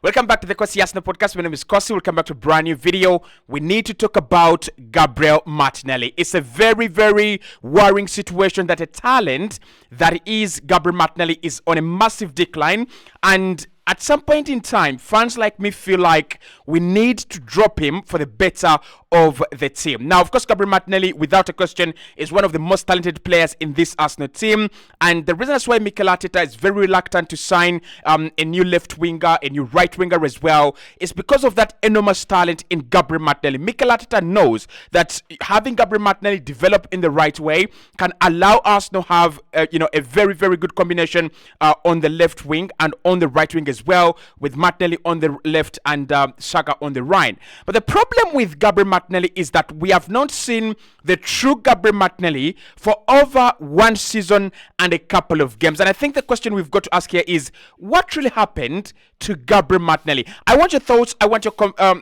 Welcome back to the Kosi Arsenal podcast. My name is Kosi. Welcome back to a brand new video. We need to talk about Gabriel Martinelli. It's a very, very worrying situation that a talent that is Gabriel Martinelli is on a massive decline, and at some point in time, fans like me feel like we need to drop him for the better of the team. Now, of course, Gabriel Martinelli, without a question, is one of the most talented players in this Arsenal team. And the reason that's why Mikel Arteta is very reluctant to sign a new left winger, a new right winger as well, is because of that enormous talent in Gabriel Martinelli. Mikel Arteta knows that having Gabriel Martinelli develop in the right way can allow Arsenal to have a very, very good combination on the left wing and on the right wing as well, with Martinelli on the left and Saka on the right. But the problem with Gabriel Martinelli is that we have not seen the true Gabriel Martinelli for over one season and a couple of games. And I think the question we've got to ask here is, what really happened to Gabriel Martinelli? I want your thoughts. I want your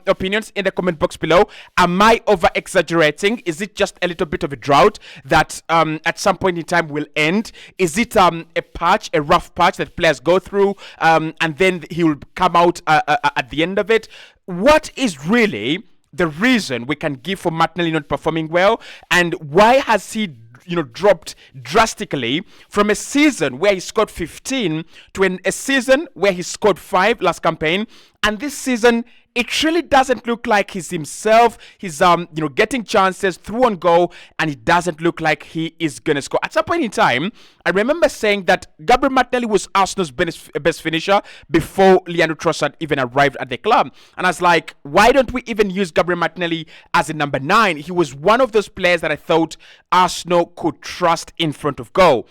opinions in the comment box below. Am I over exaggerating? Is it just a little bit of a drought that at some point in time will end? Is it a patch, a rough patch that players go through and then he will come out at the end of it? What is really the reason we can give for Martinelli not performing well, and why has he dropped drastically from a season where he scored 15 to a season where he scored 5 last campaign, and this season it really doesn't look like he's himself. He's getting chances through on goal, and it doesn't look like he is gonna score. At some point in time, I remember saying that Gabriel Martinelli was Arsenal's best finisher before Leandro Trossard even arrived at the club. And I was like, why don't we even use Gabriel Martinelli as a number 9? He was one of those players that I thought Arsenal could trust in front of goal.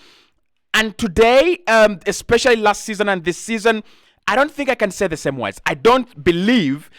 And today, especially last season and this season, I don't think I can say the same words. I don't believe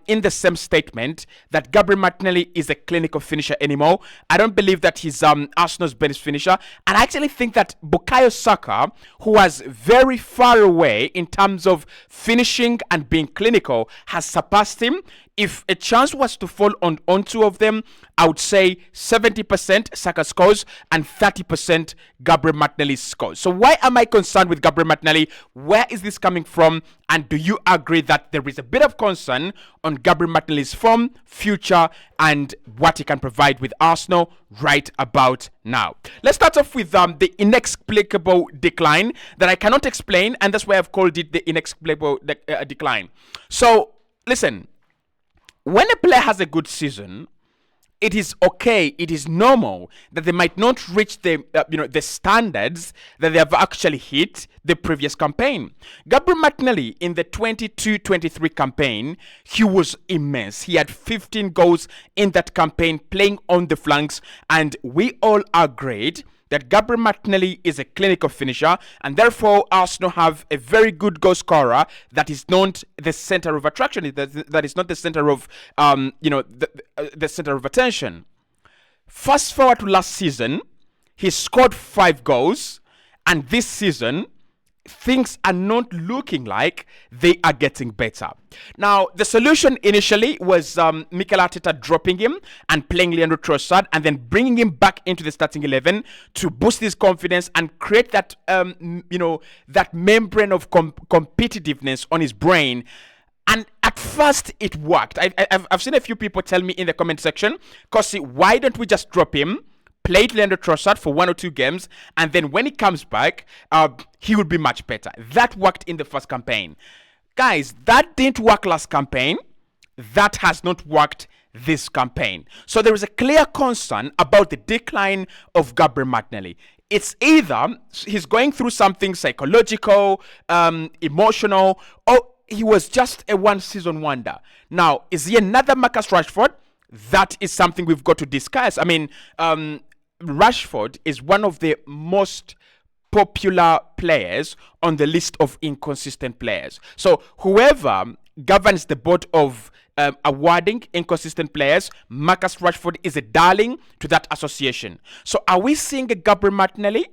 in the same statement that Gabriel Martinelli is a clinical finisher anymore. I don't believe that he's Arsenal's best finisher. And I actually think that Bukayo Saka, who was very far away in terms of finishing and being clinical, has surpassed him. If a chance was to fall on two of them, I would say 70% Saka scores and 30% Gabriel Martinelli scores. So why am I concerned with Gabriel Martinelli? Where is this coming from? And do you agree that there is a bit of concern on Gabriel Martinelli's form, future, and what he can provide with Arsenal right about now? Let's start off with the inexplicable decline that I cannot explain, and that's why I've called it the inexplicable decline. So, listen. When a player has a good season, it is okay, it is normal that they might not reach the standards that they have actually hit the previous campaign. Gabriel Martinelli in the 22-23 campaign, he was immense. He had 15 goals in that campaign, playing on the flanks, and we all agreed that Gabriel Martinelli is a clinical finisher, and therefore Arsenal have a very good goal scorer that is not the center of attraction, that is not the center of the center of attention. Fast forward to last season, he scored 5 goals, and this season things are not looking like they are getting better. Now, the solution initially was Mikel Arteta dropping him and playing Leandro Trossard, and then bringing him back into the starting 11 to boost his confidence and create that that membrane of competitiveness on his brain. And at first, it worked. I've seen a few people tell me in the comment section, Kosi, why don't we just drop him? Played Leandro Trossard for 1 or 2 games, and then when he comes back, he will be much better. That worked in the first campaign. Guys, that didn't work last campaign. That has not worked this campaign. So there is a clear concern about the decline of Gabriel Martinelli. It's either he's going through something psychological, emotional, or he was just a one-season wonder. Now, is he another Marcus Rashford? That is something we've got to discuss. I mean, Rashford is one of the most popular players on the list of inconsistent players. So whoever governs the board of awarding inconsistent players, Marcus Rashford is a darling to that association. So are we seeing a Gabriel Martinelli,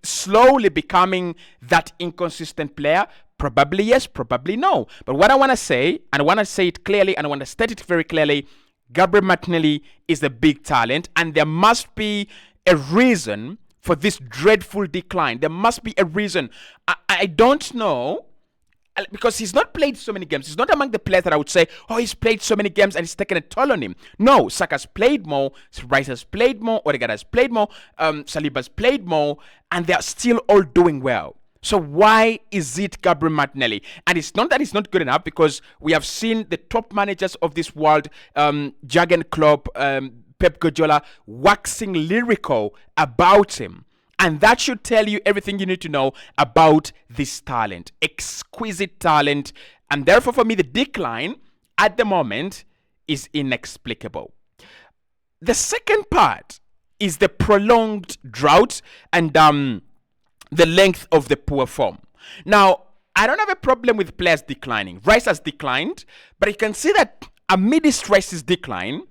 slowly becoming that inconsistent player? Probably yes, probably no. But what I want to say, and I want to say it clearly, and I want to state it very clearly, Gabriel Martinelli is a big talent, and there must be a reason for this dreadful decline. There must be a reason. I don't know because he's not played so many games. He's not among the players that I would say, oh, he's played so many games and it's taken a toll on him. No, Saka's played more, Rice has played more, Odegaard has played more, Saliba's played more, and they're still all doing well. So why is it Gabriel Martinelli? And it's not that he's not good enough, because we have seen the top managers of this world, Jurgen Klopp, Pep Guardiola, waxing lyrical about him. And that should tell you everything you need to know about this talent. Exquisite talent. And therefore, for me, the decline at the moment is inexplicable. The second part is the prolonged drought and the length of the poor form. Now, I don't have a problem with players declining. Rice has declined, but you can see that amidst Rice's decline,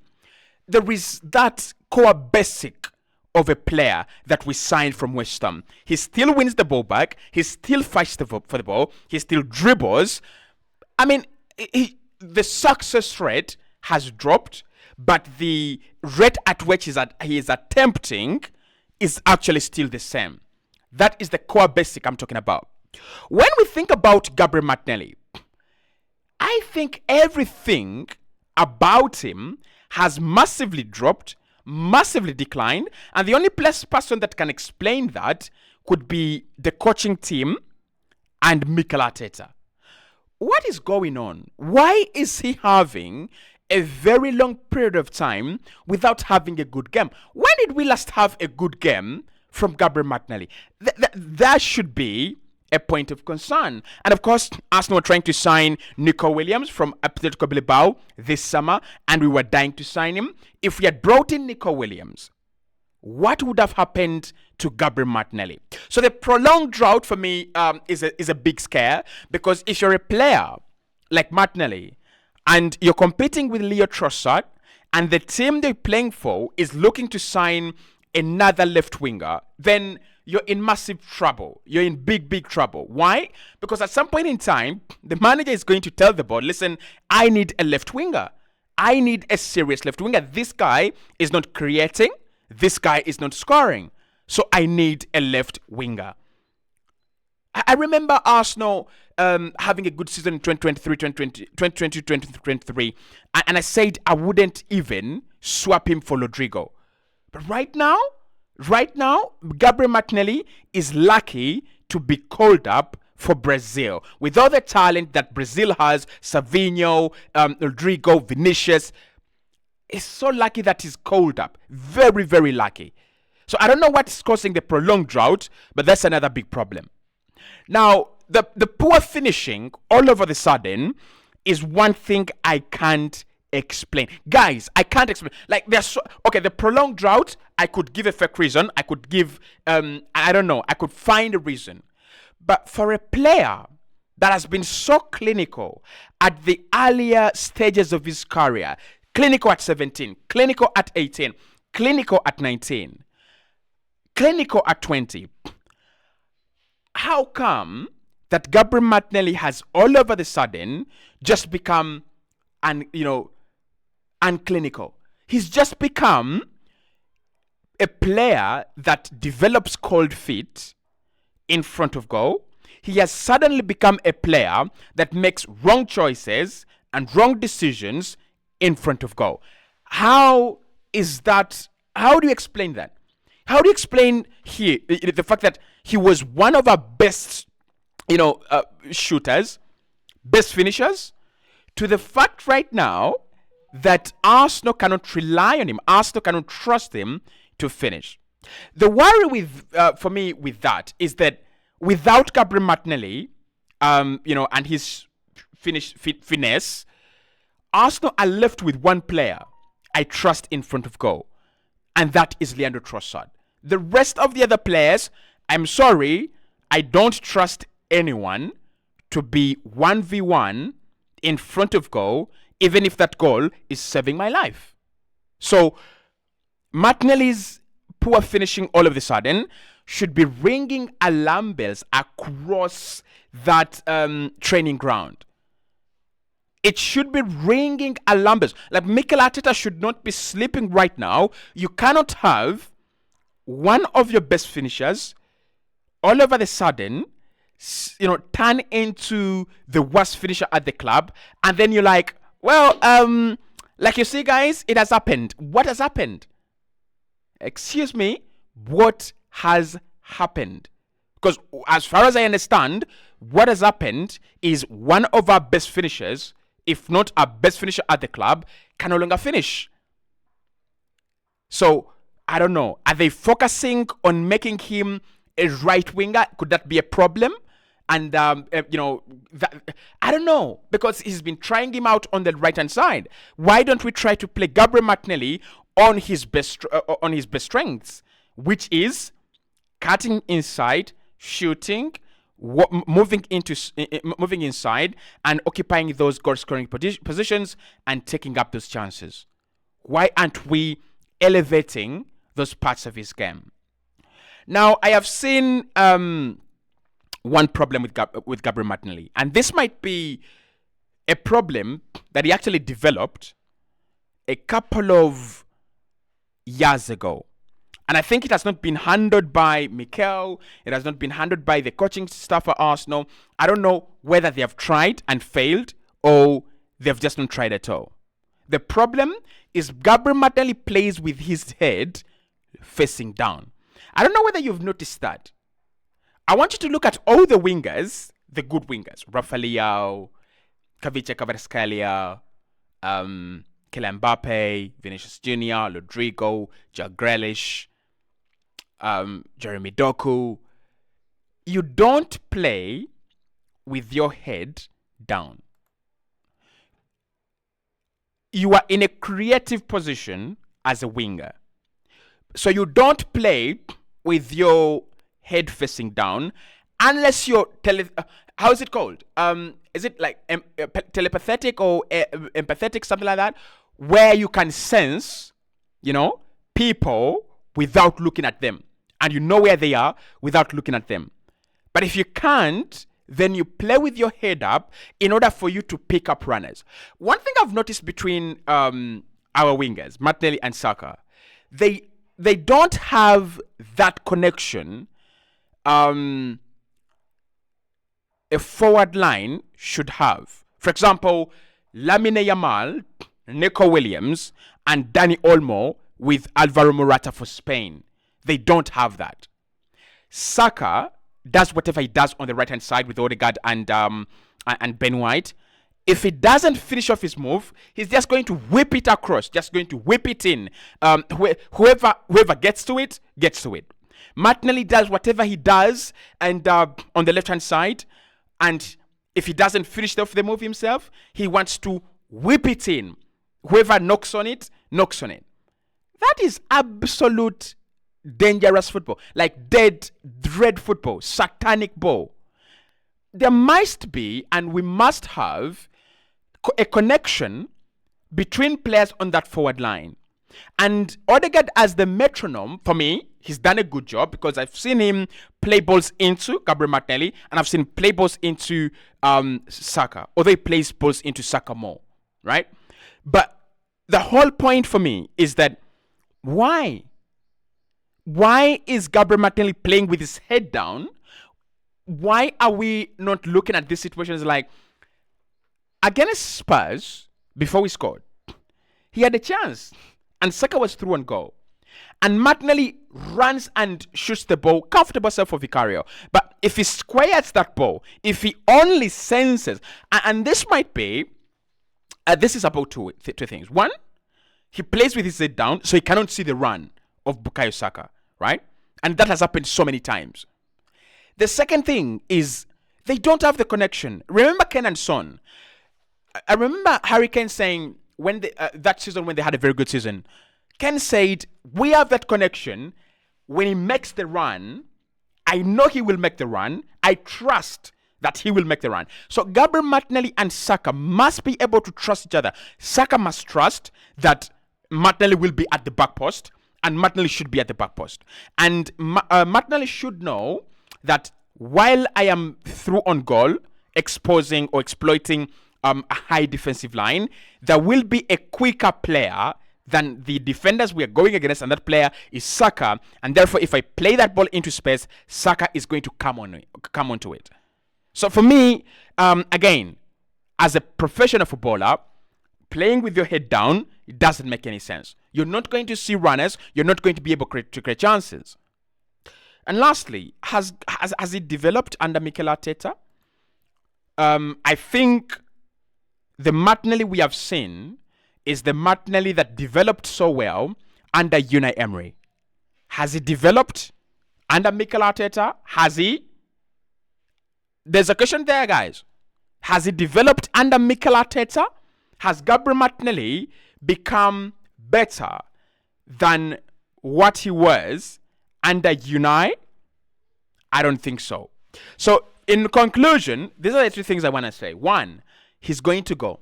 there is that core basic of a player that we signed from West Ham. He still wins the ball back. He still fights for the ball. He still dribbles. I mean, the success rate has dropped, but the rate at which he is attempting is actually still the same. That is the core basic I'm talking about. When we think about Gabriel Martinelli, I think everything about him has massively dropped, massively declined, and the only person that can explain that could be the coaching team and Mikel Arteta. What is going on? Why is he having a very long period of time without having a good game? When did we last have a good game from Gabriel Martinelli? That should be a point of concern. And of course, Arsenal were trying to sign Nico Williams from Atletico Bilbao this summer, and we were dying to sign him. If we had brought in Nico Williams, what would have happened to Gabriel Martinelli? So the prolonged drought for me is a big scare, because if you're a player like Martinelli and you're competing with Leo Trossard, and the team they're playing for is looking to sign another left winger, then you're in massive trouble. You're in big trouble. Why? Because at some point in time, the manager is going to tell the board, listen, I need a left winger. I need a serious left winger. This guy is not creating. This guy is not scoring. So I need a left winger. I remember Arsenal having a good season in 2020-2023, and I said I wouldn't even swap him for Rodrigo. But right now, Gabriel Martinelli is lucky to be called up for Brazil. With all the talent that Brazil has, Savinho, Rodrigo, Vinicius, is so lucky that he's called up. Very lucky. So I don't know what's causing the prolonged drought, but that's another big problem. Now, the poor finishing all over the sudden is one thing I can't explain. Guys, I can't explain. Like, the prolonged drought, I could give a fake reason. I could give, I don't know, I could find a reason. But for a player that has been so clinical at the earlier stages of his career, clinical at 17, clinical at 18, clinical at 19, clinical at 20, how come that Gabriel Martinelli has all over the sudden just become unclinical? He's just become a player that develops cold feet in front of goal. He has suddenly become a player that makes wrong choices and wrong decisions in front of goal. How is that? How do you explain that? How do you explain here the fact that he was one of our best, shooters, best finishers, to the fact right now that Arsenal cannot rely on him, Arsenal cannot trust him to finish? The worry for me with that is that without Gabriel Martinelli, and his finesse, Arsenal are left with one player I trust in front of goal, and that is Leandro Trossard. The rest of the other players, I'm sorry, I don't trust anyone to be 1v1 in front of goal, even if that goal is saving my life. So Martinelli's poor finishing all of a sudden should be ringing alarm bells across that training ground. It should be ringing alarm bells. Like, Mikel Arteta should not be sleeping right now. You cannot have one of your best finishers all over the sudden turn into the worst finisher at the club, and then you're like, well, like you see, guys, it has happened. What has happened? Excuse me, what has happened? Because as far as I understand, what has happened is one of our best finishers, if not our best finisher at the club, can no longer finish. So, I don't know. Are they focusing on making him a right winger? Could that be a problem? And, I don't know. Because he's been trying him out on the right-hand side. Why don't we try to play Gabriel Martinelli on his best strengths, which is cutting inside, shooting, moving inside, and occupying those goal-scoring positions and taking up those chances. Why aren't we elevating those parts of his game? Now, I have seen one problem with Gabriel Martinelli, and this might be a problem that he actually developed a couple of years ago. And I think it has not been handled by Mikel. It has not been handled by the coaching staff at Arsenal. I don't know whether they have tried and failed or they've just not tried at all. The problem is Gabriel Martinelli plays with his head facing down. I don't know whether you've noticed that. I want you to look at all the wingers, the good wingers. Rafael, Kavicha Kvaratskhelia, Kylian Mbappe, Vinicius Jr., Rodrigo, Jack Grealish, Jeremy Doku. You don't play with your head down. You are in a creative position as a winger. So you don't play with your head facing down unless you're how is it called? Is it like telepathic or empathetic, something like that, where you can sense, people without looking at them, and you know where they are without looking at them. But if you can't, then you play with your head up in order for you to pick up runners. One thing I've noticed between our wingers, Martinelli and Saka, they don't have that connection a forward line should have. For example, Lamine Yamal, Nico Williams, and Dani Olmo with Alvaro Morata for Spain. They don't have that. Saka does whatever he does on the right-hand side with Odegaard and Ben White. If he doesn't finish off his move, he's just going to whip it across, just going to whip it in. Whoever gets to it, gets to it. Martinelli does whatever he does and on the left-hand side, and if he doesn't finish off the move himself, he wants to whip it in. Whoever knocks on it, knocks on it. That is absolute dangerous football, like dread football, satanic ball. There must be, and we must have, a connection between players on that forward line. And Odegaard as the metronome, for me, he's done a good job because I've seen him play balls into Gabriel Martinelli and I've seen him play balls into Saka, although he plays balls into Saka more, right? But the whole point for me is that why is Gabriel Martinelli playing with his head down? Why are we not looking at these situations like against Spurs before we scored? He had a chance and Saka was through on goal. And Martinelli runs and shoots the ball, comfortable self for Vicario. But if he squares that ball, if he only senses, and this might be, this is about two things. One, he plays with his head down, so he cannot see the run of Bukayo Saka, right? And that has happened so many times. The second thing is they don't have the connection. Remember Ken and Son. I remember Harry Kane saying when that season when they had a very good season, Ken said, we have that connection. When he makes the run, I know he will make the run. I trust that he will make the run. So Gabriel Martinelli and Saka must be able to trust each other. Saka must trust that Martinelli will be at the back post and Martinelli should be at the back post. And Martinelli should know that while I am through on goal, exposing or exploiting a high defensive line, there will be a quicker player than the defenders we are going against, and that player is Saka. And therefore, if I play that ball into space, Saka is going to come onto it. So for me, again, as a professional footballer, playing with your head down, it doesn't make any sense. You're not going to see runners. You're not going to be able to create chances. And lastly, has it developed under Mikel Arteta? I think the Martinelli we have seen is the Martinelli that developed so well under Unai Emery. Has it developed under Mikel Arteta? Has he? There's a question there, guys. Has it developed under Mikel Arteta? Has Gabriel Martinelli become better than what he was under Unai? I don't think so. So, in conclusion, these are the three things I want to say. One, he's going to go.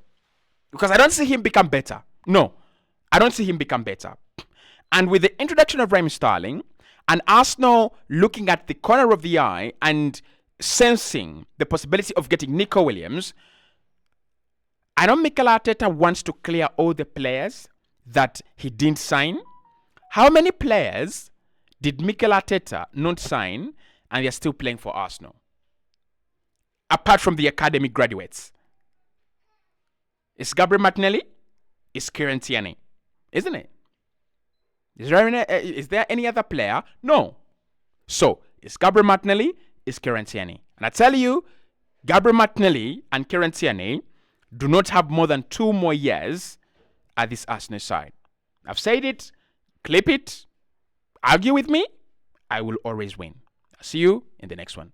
Because I don't see him become better. No, I don't see him become better. And with the introduction of Raheem Sterling, and Arsenal looking at the corner of the eye and sensing the possibility of getting Nico Williams, I know Mikel Arteta wants to clear all the players that he didn't sign. How many players did Mikel Arteta not sign and they're still playing for Arsenal? Apart from the academy graduates. It's Gabriel Martinelli, it's Kieran Tierney, isn't it? Is there any other player? No. So, it's Gabriel Martinelli, it's Kieran Tierney. And I tell you, Gabriel Martinelli and Kieran Tierney do not have more than 2 more years at this Arsenal side. I've said it, clip it, argue with me, I will always win. I'll see you in the next one.